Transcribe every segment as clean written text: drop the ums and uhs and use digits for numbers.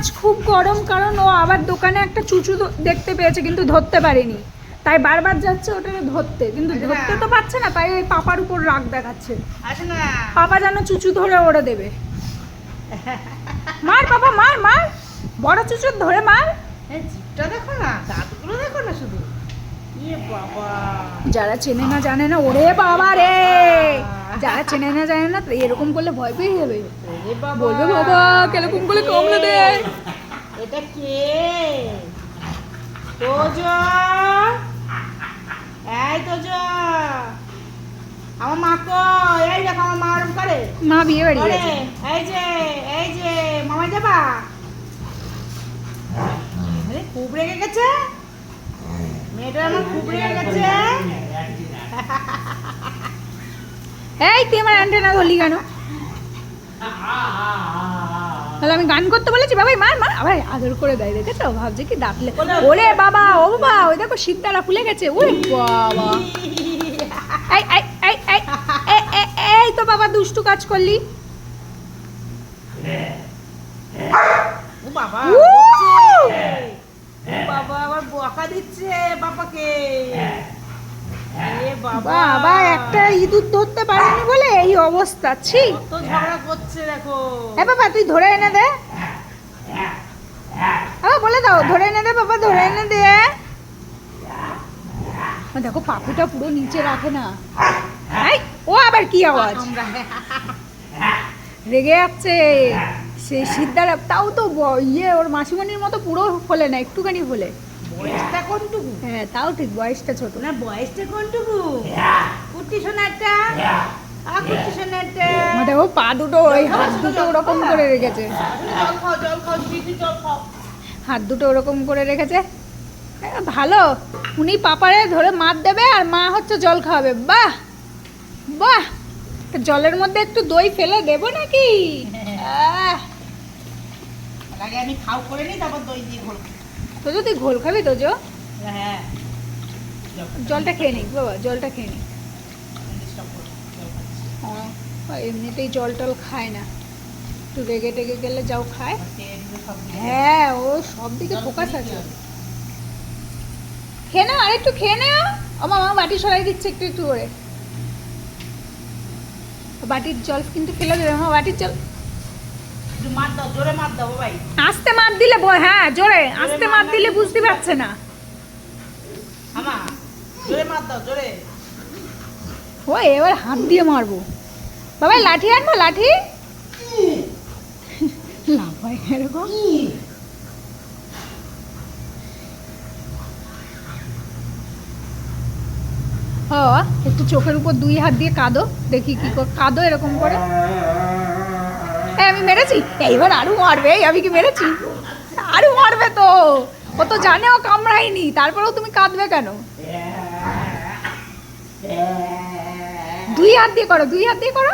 আজ খুব গরম, কারণ ও আবার দোকানে একটা চুচু দেখতে পেয়েছে কিন্তু ধরতে পারেনি, তাই বারবার যাচ্ছে ওটাকে ধরতে, কিন্তু ধরতে তো পারছে না, তাই ওই পাপার উপর রাগ দেখাচ্ছে। পাপা যেন চুচু ধরে ওরে দেবে। মার পাপা, মার মার, বড় চুচু ধরে মার। জিপটা দেখো না, দাঁতগুলো দেখো না শুধু। ইয়ে বাবা, যারা চেনে না জানে না, ওরে বাবা রে, যারা চেনে না জানে না এরকম করলে ভয় পেয়ে যাবে, বলবে বাবা কিরকম করে কামড়ে দেয়। এটা কে? তোজো, এই তোজো, আমার মা কই? এই দেখো আমার মা ওরম করে। মা বিয়ে বাড়ি ওরে, গেছে। এই যে মামা যাবা? আরে খুব রেগে গেছে মেয়েটা, আমার খুব রেগে গেছে। এই তুই আমার অ্যান্টেনা ধরলি কেন? তাহলে আমি গান করতে বলেছি, বাবাই মার মার, আবার আদর করে দেয়, দেখেছো? ভাবছে কি দাঁতলে, ওরে বাবা, ও বাবা, ওই দেখো শিরদাঁড়া ফুলে গেছে, ওরে বাবা। এই এই এই এই এই তো বাবা দুষ্টু কাজ করলি। ও বাবা, উ! ও বাবা আবার বকা দিচ্ছে বাবাকে। এ বাবা, বাবা একটা ইঁদুর ধরতে পারেনি বলে এই অবস্থা। ছি, কত ঝগড়া করছে দেখো। এ বাবা তুই ধরে এনে দে, বাবা বলে দাও ধরে এনে দে, বাবা ধরে এনে দে। দেখো পাপুটা পুরো নিচে রাখে না। এই, ও আবার কি আওয়াজ? রেগে যাচ্ছে সে সিদ্ধারা, তাও তো ইয়ে ওর মাসিমণির মতো পুরো ফলে না, একটুখানি ফলে। বয়সটা কোনটুকু? হ্যাঁ তাও ঠিক, বয়সটা ছোট না, বয়সটা কোনটুকু? কুটি সোনাটা, কুটি সোনাটা। দেখো পা দুটো, ওই হাত দুটো ওরকম করে রেখেছে, জল খাও দিদি, জল খাও। হাত দুটো ওরকম করে রেখেছে। ভালো, উনি পাপারে ধরে মার দেবে আর মা হচ্ছে জল খাওয়াবে। বাহ বাহ, তা জলের মধ্যে একটু দই ফেলে দেবো নাকি? আগে আমি খাও করে নিই, তারপর দই দিয়ে ঘোল। তো যদি ঘোল খাবি তো জো, হ্যাঁ, জলটা খেয়ে নিক বাবা, জলটা খেয়ে নিক। stop করো, জল খাচ্ছি। এমনিতেই জল টল খায় না, একটু রেগে টেগে গেলে যাও খায়। খেয়ে নিলে সব দিকে হ্যাঁ ও সব দিকে ফোকাস আছে। খেয়ে নাও, আরেকটু খেয়ে নাও। আমার মা বাটি সরাই দিচ্ছে একটু একটু করে, বাটির জল কিন্তু ফেলে দেবে। আমার বাটির জল একটু মার দাও, জোরে মার দাও ভাই। আস্তে মার দিলে হ্যাঁ জোরে, আস্তে মার দিলে বুঝতে পারছে না। আমা, জোরে মার দাও, জোরে। ও এবার হাত দিয়ে মারবো। বাবা লাঠি আনবো, লাঠি লাফাই এরকম। ও একটু চোখের উপর দুই হাত দিয়ে কাঁদো, দেখি কি কাঁদো এরকম করে। আমি মেরেছি, এইবার আরো মারবে। আমি কি মেরেছি? আরো মারবে তো, ও তো জানে ও কামড়ায়নি, তারপরেও তুমি কাঁদবে কেন? দুই হাত দিয়ে করো, দুই হাত দিয়ে করো।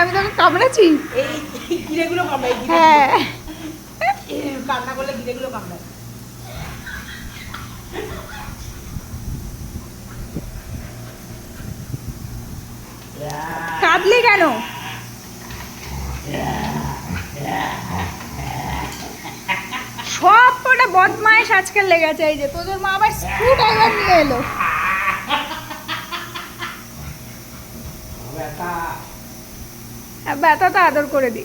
আমি তোকে কামড়েছি। এই গিরেগুলো কামড়ায়, হ্যাঁ কান্না করলে গিরেগুলো কামড়ায়। কাঁদলি কেন? সব কটা বদমাইশ আজকে লেগেছে। এই যে তোদের মা আবার স্ক্রু ড্রাইভার নিয়ে এলো। ব্যথা তো আদর করে দি।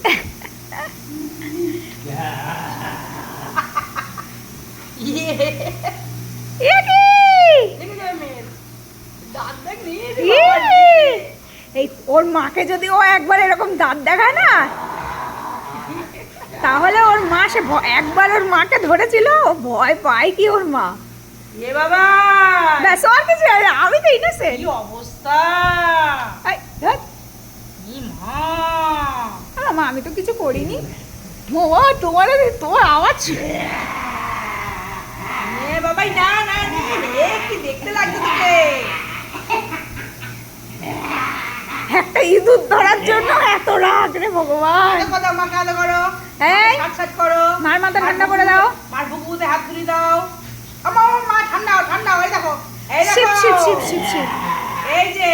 এই ওর মাকে যদি ও একবার এরকম দাঁত দেখায় না, তাহলে ওর মা সে একবার ওর মাকে ধরেছিল, ভয় পায় কি ওর মা। এ বাবা, ব্যাস আর কিছু, আমি তো ইনোসেন্ট। কি অবস্থা! মা আমি তো কিছু করিনি। তোমার আওয়াজ। বাবাই না না, কি দেখতে লাগছে তোকে। একটা ইঁদুর ধরার জন্য এত রাগ রে ভগবান। মাকে আদর করো, এই সাজ করো, মার মাথা ঠান্ডা করে দাও। মার বুকুতে হাত তুলে দাও। আমার মা ঠান্ডা ঠান্ডা, এই দেখো, এই দেখো, ship ship ship ship ship. এই যে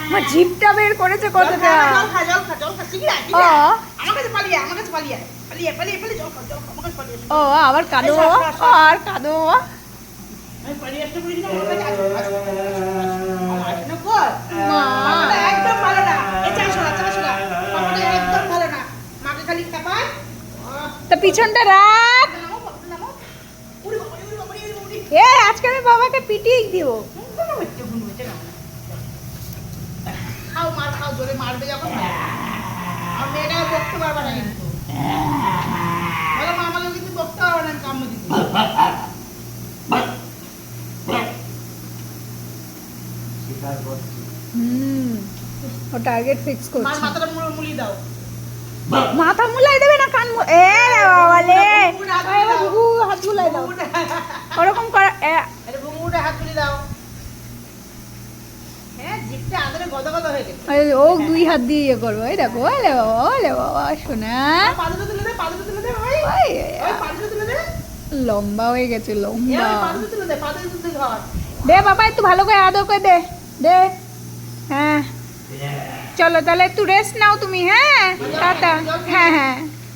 আমার জিভটা বের করেছে কতটা। জল খা, জল খা, জল খা, শিগগির আয়, শিগগির আয়। আমার কাছে পালিয়ে আয়, আমার কাছে পালিয়ে আয়। পালিয়ে আয়, পালিয়ে আয়, পালিয়ে আয়, জল খা, জল খা, আমার কাছে পালিয়ে আয়। ও আবার কাঁদো, এই সর, সর, সর। আর কাঁদো। আমি পালিয়ে আসতে বলেছি না, আমার কাছে আসো, আসো, আসো। আসো না কই? মা। পাপাটা একদম ভালো না। এই চা সরা, চা সরা। পাপাটা একদম ভালো না। মাকে খালি খাপায়। তা পিছনটা রাখ। নামো, পাপাটা নামো। উড়ি বাবা, উড়ি বাবা, উড়ি বাবা, উড়ি। এ আজকে আমি বাবাকে পিটিয়ে দিব। গুনু হচ্ছে, গুনু হচ্ছে, নামো না। খাও, মার খাও, জোরে মারবে যখন মারবে। আর মেয়েটা বকতে পারবে না কিন্তু। বলো মা, আমাকে কিন্তু বকতে পারবে না, আমি কামড় দিচ্ছি। ও টার্গেট ফিক্স মার করছে। মাথাটা মুড়ি দাও। মাথা মুলাই দেবে না কান এ রে বাবা লে। এবার ঘুঘু হাত মুলাই দাও। ওরকম কর আরে বুমুটা হাত তুলে দাও। হ্যাঁ, জিভটা আদরে গদা গদা হয়ে গেছে। ও দুই হাত দিয়ে ইয়ে করবো। এই দেখো ওলে বাবা, ওলে বাবা শোনা। পাদুটা তুলে দে, পাদুটা তুলে দে ভাই। ওই, ওই পাদুটা তুলে দে। লম্বা হয়ে গেছে এ লম্বা। ওই পাদুটা তুলে দে, পাদুটা তুলে দে ঘর। দে বাবা একটু ভালো করে আদর করে দে দে। হ্যাঁ চলো তাহলে একটু রেস্ট নাও তুমি। হ্যাঁ টাটা। হ্যাঁ হ্যাঁ